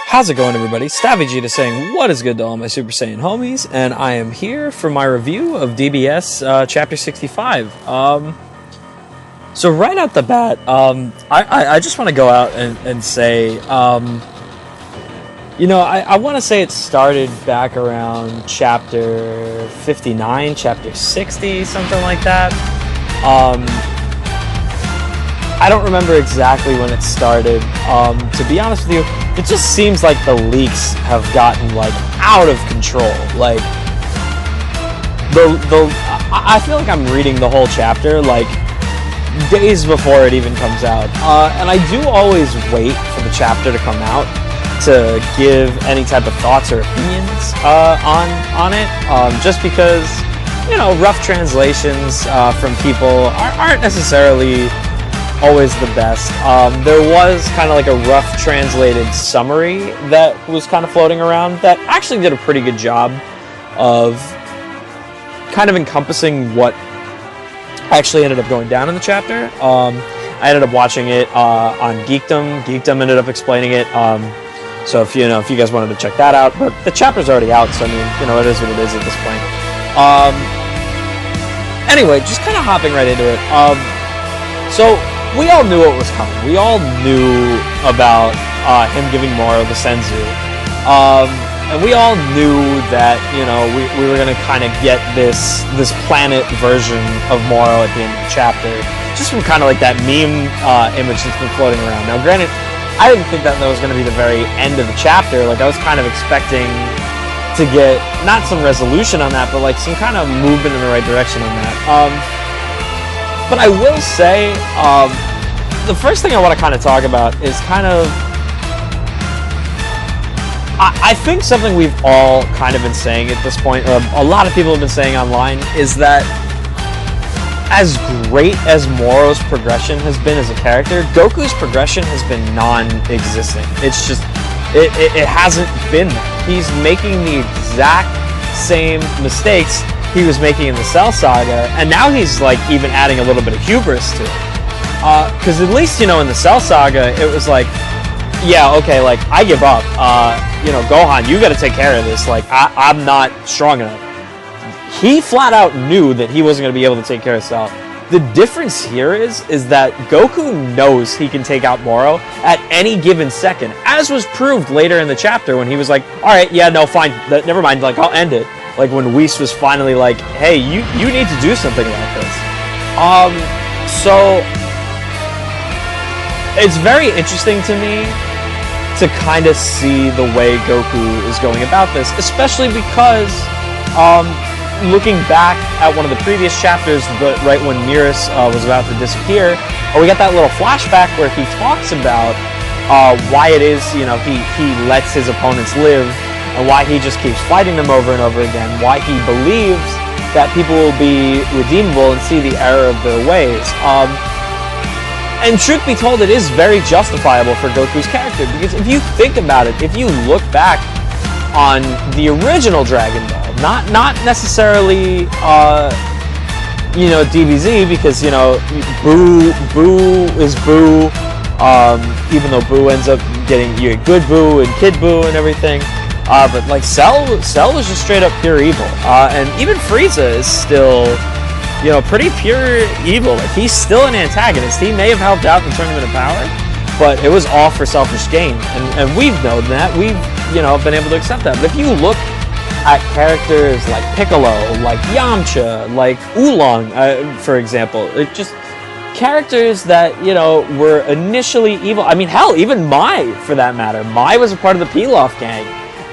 How's it going, everybody? Stavvy saying what is good to all my Super Saiyan homies, and I am here for my review of DBS Chapter 65. So right out the bat, I just want to go out and say, I want to say it started back around Chapter 59, Chapter 60, something like that. I don't remember exactly when it started. To be honest with you, it just seems like the leaks have gotten out of control. I feel like I'm reading the whole chapter days before it even comes out, and I do always wait for the chapter to come out to give any type of thoughts or opinions on it, just because rough translations from people aren't necessarily always the best. There was kind of a rough translated summary that was kind of floating around that actually did a pretty good job of kind of encompassing what actually ended up going down in the chapter. I ended up watching it on Geekdom. Geekdom ended up explaining it. So if you guys wanted to check that out, but the chapter's already out, so I mean, it is what it is at this point. Anyway, just kind of hopping right into it. So we all knew what was coming. We all knew about him giving Moro the Senzu. And we all knew that, we were going to kind of get this planet version of Moro at the end of the chapter, just from kind of that meme image that's been floating around. Now, granted, I didn't think that was going to be the very end of the chapter. I was kind of expecting to get, not some resolution on that, but some kind of movement in the right direction on that. But I will say, the first thing I want to kind of talk about is kind of, I think something we've all kind of been saying at this point, or a lot of people have been saying online, is that as great as Moro's progression has been as a character, Goku's progression has been non-existent. It's just, it hasn't been there. He's making the exact same mistakes he was making in the Cell Saga, and now he's even adding a little bit of hubris to it. Because at least, in the Cell Saga, it was yeah, okay, I give up. Gohan, you gotta take care of this. I'm not strong enough. He flat out knew that he wasn't gonna be able to take care of Cell. The difference here is that Goku knows he can take out Moro at any given second, as was proved later in the chapter when he was alright, yeah, no, fine, never mind, I'll end it. When Whis was finally hey, you need to do something about this. So it's very interesting to me to kind of see the way Goku is going about this, especially because, looking back at one of the previous chapters, right when Mirus was about to disappear, we got that little flashback where he talks about why it is, he lets his opponents live, and why he just keeps fighting them over and over again, why he believes that people will be redeemable and see the error of their ways. And truth be told, it is very justifiable for Goku's character, because if you think about it, if you look back on the original Dragon Ball, not necessarily, DBZ, because, Boo is Boo, even though Boo ends up getting good Boo and Kid Boo and everything, but Cell was just straight up pure evil, and even Frieza is still, pretty pure evil. He's still an antagonist. He may have helped out in the Tournament of Power, but it was all for selfish gain, and we've known that. We've, been able to accept that. But if you look at characters like Piccolo, like Yamcha, like Oolong, for example, it just characters that, were initially evil. I mean, hell, even Mai, for that matter. Mai was a part of the Pilaf gang,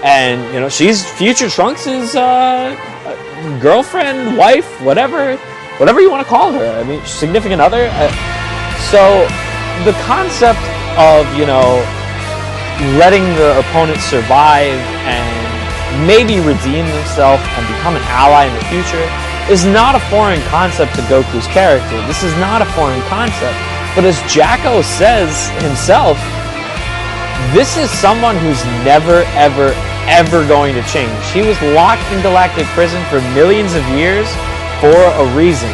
and, she's future Trunks' girlfriend, wife, whatever you want to call her. I mean, significant other. So the concept of, letting the opponent survive and maybe redeem themselves and become an ally in the future is not a foreign concept to Goku's character. This is not a foreign concept. But as Jacko says himself, this is someone who's never, ever, ever going to change. He was locked in Galactic Prison for millions of years for a reason.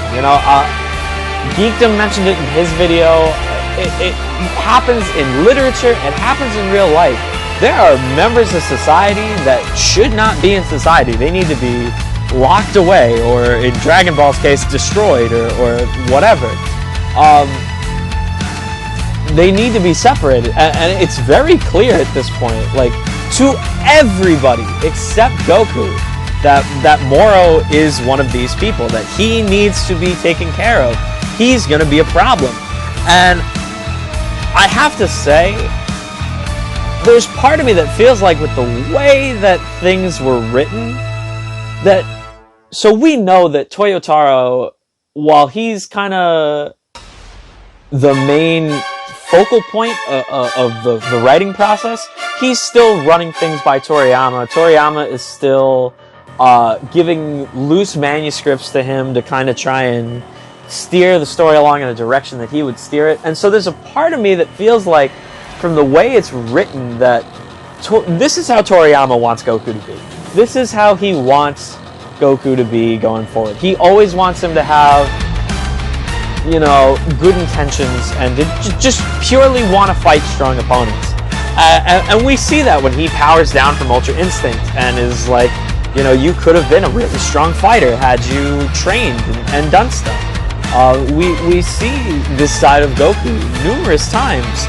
Geekdom mentioned it in his video. It happens in literature, it happens in real life. there are members of society that should not be in society. They need to be locked away, or in Dragon Ball's case, destroyed, or whatever. They need to be separated, and it's very clear at this point, like, to everybody except Goku, that Moro is one of these people, that he needs to be taken care of. He's gonna be a problem. And I have to say, there's part of me that feels like with the way that things were written, that, so we know that Toyotaro, while he's kind of the main focal point of the writing process, he's still running things by Toriyama. Toriyama is still giving loose manuscripts to him to kind of try and steer the story along in a direction that he would steer it. And so there's a part of me that feels like, from the way it's written, that this is how Toriyama wants Goku to be. This is how he wants Goku to be going forward. He always wants him to have, you know, good intentions and to just purely want to fight strong opponents. And we see that when he powers down from Ultra Instinct and is like, you know, you could have been a really strong fighter had you trained and done stuff. We see this side of Goku numerous times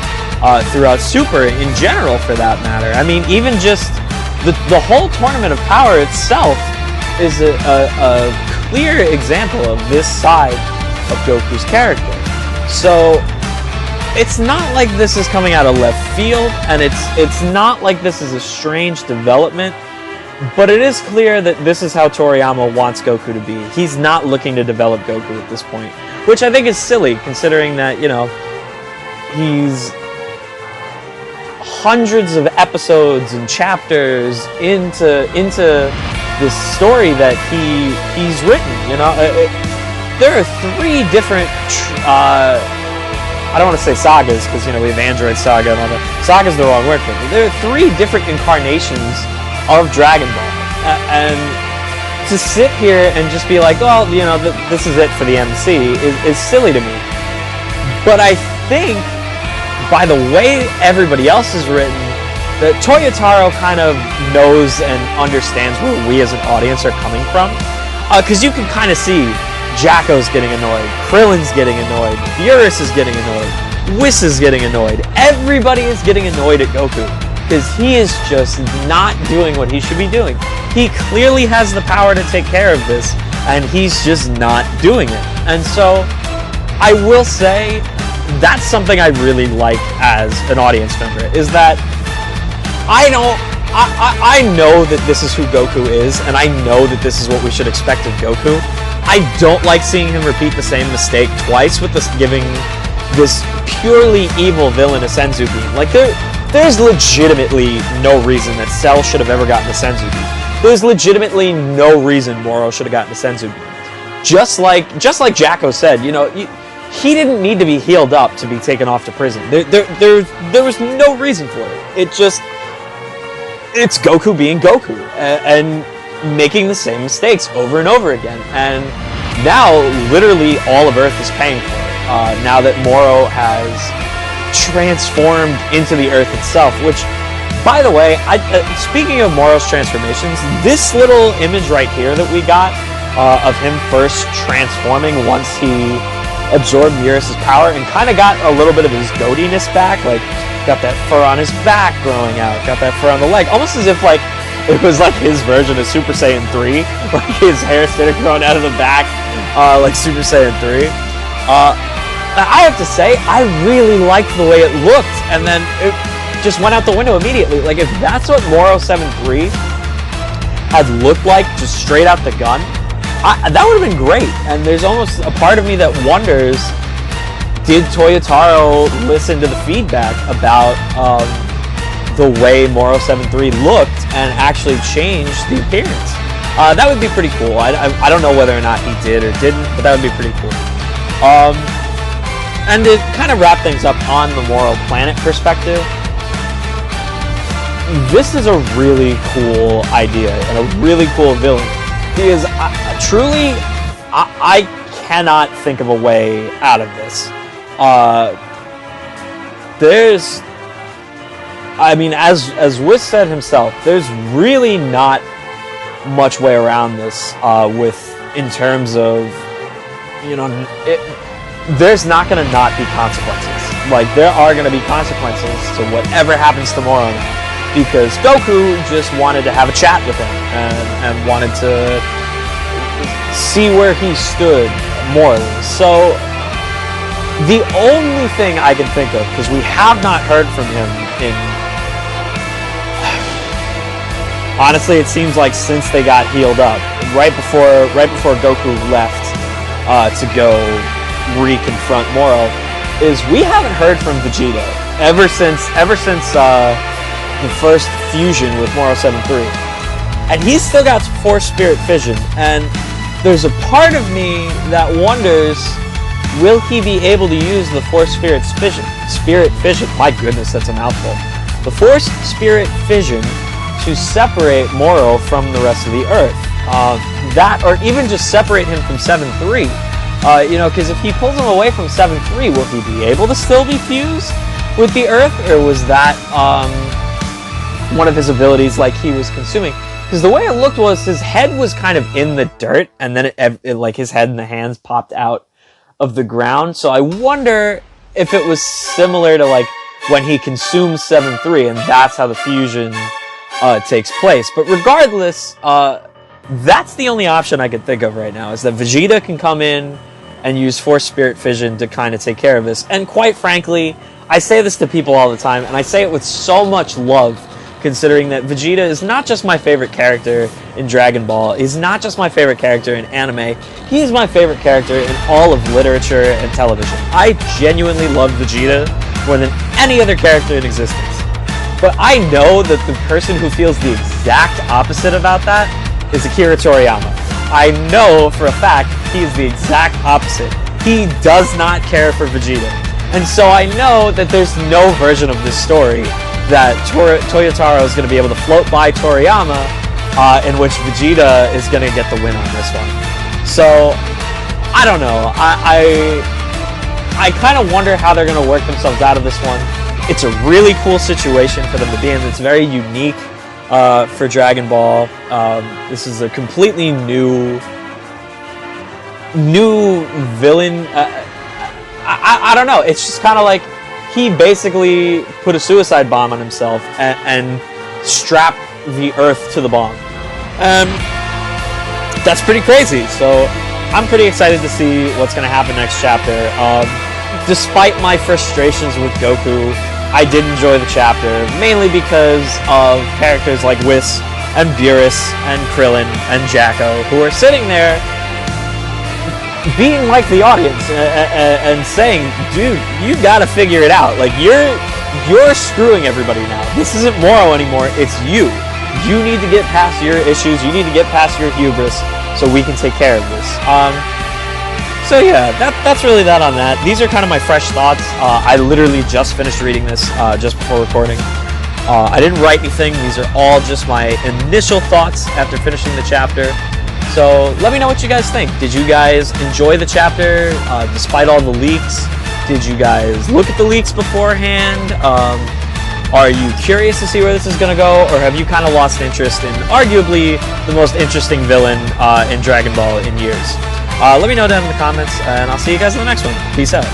throughout Super in general, for that matter. I mean, even just the whole Tournament of Power itself is a clear example of this side of Goku's character. So it's not like this is coming out of left field, and it's not like this is a strange development, but it is clear that this is how Toriyama wants Goku to be. He's not looking to develop Goku at this point, which I think is silly, considering that, you know, he's hundreds of episodes and chapters into this story that he's written. You know, there are 3 different I don't want to say sagas, because, you know, we have Android Saga and all that. Saga's the wrong word for it. There are 3 different incarnations of Dragon Ball, and to sit here and just be like, well, you know, this is it for the MC is silly to me. But I think, by the way everybody else is written, that Toyotaro kind of knows and understands where we as an audience are coming from. Because you can kind of see Jacko's getting annoyed, Krillin's getting annoyed, Beerus is getting annoyed, Whis is getting annoyed. Everybody is getting annoyed at Goku, because he is just not doing what he should be doing. He clearly has the power to take care of this, and he's just not doing it. And so, I will say, that's something I really like as an audience member, is that I know that this is who Goku is, and I know that this is what we should expect of Goku. I don't like seeing him repeat the same mistake twice with this, giving this purely evil villain a Senzu beam. Like, there's legitimately no reason that Cell should have ever gotten a Senzu beam. There's legitimately no reason Moro should have gotten a Senzu beam. Just like Jacko said, you know, he didn't need to be healed up to be taken off to prison. There was no reason for it. It's Goku being Goku, and making the same mistakes over and over again. And now, literally, all of Earth is paying for it. Now that Moro has transformed into the Earth itself, which, by the way, speaking of Moro's transformations, this little image right here that we got of him first transforming once he absorbed Beerus' power and kind of got a little bit of his goatiness back, like, got that fur on his back growing out, got that fur on the leg, almost as if, like, it was like his version of Super Saiyan 3, like his hair started growing out of the back, like Super Saiyan 3. I have to say, I really liked the way it looked, and then it just went out the window immediately. Like, if that's what Moro 7-3 had looked like, just straight out the gun, that would have been great. And there's almost a part of me that wonders, did Toyotaro listen to the feedback about the way Moro 7-3 looked and actually change the appearance? That would be pretty cool. I don't know whether or not he did or didn't, but that would be pretty cool. And to kind of wrap things up on the Moro Planet perspective, this is a really cool idea and a really cool villain. Because truly, I cannot think of a way out of this. I mean, as Whis said himself, there's really not much way around this. In terms of, there's not going to not be consequences. Like, there are going to be consequences to whatever happens to Moro now, because Goku just wanted to have a chat with him and wanted to see where he stood morally. So the only thing I can think of, because we have not heard from him in, honestly, it seems like since they got healed up, right before Goku left to go reconfront Moro, is we haven't heard from Vegeta ever since the first fusion with Moro 7-3, and he's still got Force Spirit Fission, and there's a part of me that wonders, will he be able to use the Force Spirit Fission? My goodness, that's a mouthful. The Force Spirit Fission to separate Moro from the rest of the Earth. That, or even just separate him from 7-3. Because if he pulls him away from 7-3, will he be able to still be fused with the Earth? Or was that one of his abilities like he was consuming? Because the way it looked was his head was kind of in the dirt, and then it like his head and the hands popped out of the ground. So I wonder if it was similar to like when he consumes 7-3, and that's how the fusion takes place. But regardless, that's the only option I could think of right now, is that Vegeta can come in and use Force Spirit Fission to kind of take care of this. And quite frankly, I say this to people all the time, and I say it with so much love, considering that Vegeta is not just my favorite character in Dragon Ball, he's not just my favorite character in anime, he's my favorite character in all of literature and television. I genuinely love Vegeta more than any other character in existence. But I know that the person who feels the exact opposite about that is Akira Toriyama. I know for a fact he is the exact opposite. He does not care for Vegeta. And so I know that there's no version of this story that Toyotaro is going to be able to float by Toriyama in which Vegeta is going to get the win on this one. So, I don't know. I kind of wonder how they're going to work themselves out of this one. It's a really cool situation for them to be in. It's very unique for Dragon Ball. This is a completely new villain. I don't know. It's just kind of like he basically put a suicide bomb on himself and strapped the Earth to the bomb. That's pretty crazy. So I'm pretty excited to see what's going to happen next chapter. Despite my frustrations with Goku, I did enjoy the chapter, mainly because of characters like Whis and Beerus and Krillin and Jacko, who are sitting there being like the audience and saying, dude, you gotta figure it out. Like, you're screwing everybody now. This isn't Moro anymore, it's you. You need to get past your issues, you need to get past your hubris so we can take care of this. So yeah, that's really that on that. These are kind of my fresh thoughts. I literally just finished reading this just before recording. I didn't write anything. These are all just my initial thoughts after finishing the chapter. So let me know what you guys think. Did you guys enjoy the chapter despite all the leaks? Did you guys look at the leaks beforehand? Are you curious to see where this is going to go? Or have you kind of lost interest in arguably the most interesting villain in Dragon Ball in years? Let me know down in the comments, and I'll see you guys in the next one. Peace out.